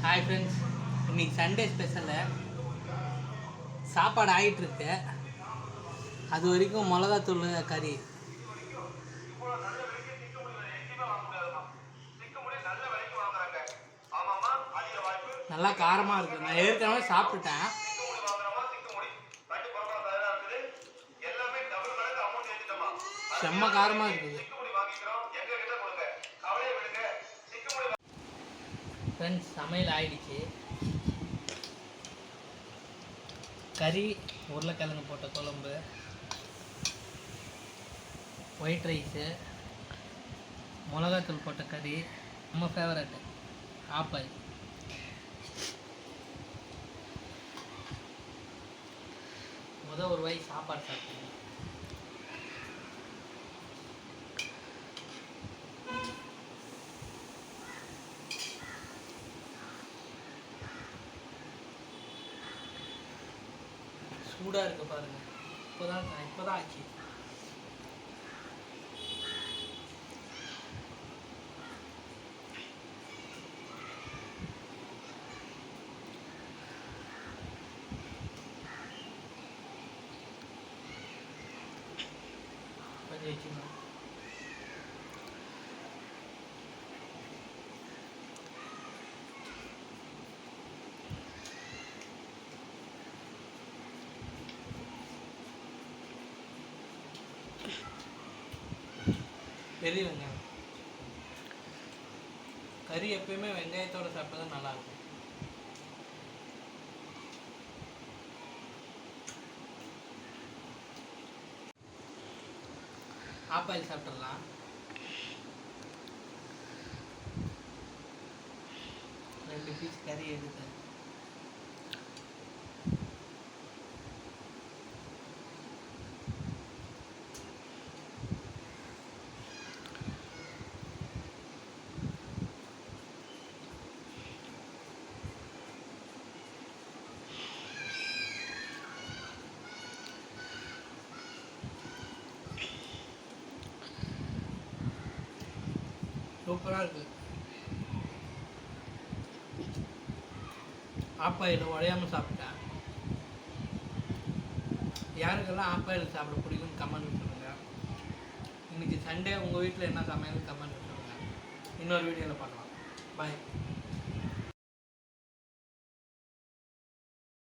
Hi friends, இன்னைக்கு Sunday ஸ்பெஷலில் சாப்பாடு ஆகிட்டுருக்கு. அது வரைக்கும் மிளகாத்தூள் கறி நல்லா காரமாக இருக்குது. நான் ஏற்கனவே சாப்பிட்டுட்டேன். செம்ம காரமாக இருக்குது ஃப்ரெண்ட்ஸ். சமையல் ஆயிடுச்சு. கறி, உருளைக்கிழங்கு போட்ட குழம்பு, ஒயிட் ரைஸு, மிளகாத்தூள் போட்ட கறி, நம்ம ஃபேவரட்டு ஆப்பாய். ஒரு வாய் சாப்பாடு சாப்பிட்டேன். சூடாக இருக்கு பாருங்கள். இப்போதான் ஆச்சு. கொஞ்சம் வச்சுக்கணும். பெரிய வெங்காயம். கறி எப்பயுமே வெங்காயத்தோடு சாப்பிட்டா தான் நல்லாயிருக்கும். ஆப்பாயில் சாப்பிட்றலாம். ரெண்டு பீஸ் கறி எடுத்தேன். சூப்பராக இருக்குது. ஆப்பாயில் உடையாமல் சாப்பிட்டேன். யாருக்கெல்லாம் ஆப்பாயில் சாப்பிட பிடிக்கும்னு கமெண்ட் சொல்லுங்கள். இன்றைக்கி சண்டே உங்கள் வீட்டில் என்ன சமையல் கமெண்ட் சொல்லுங்கள். இன்னொரு வீடியோவில் பார்க்கலாம். பாய்.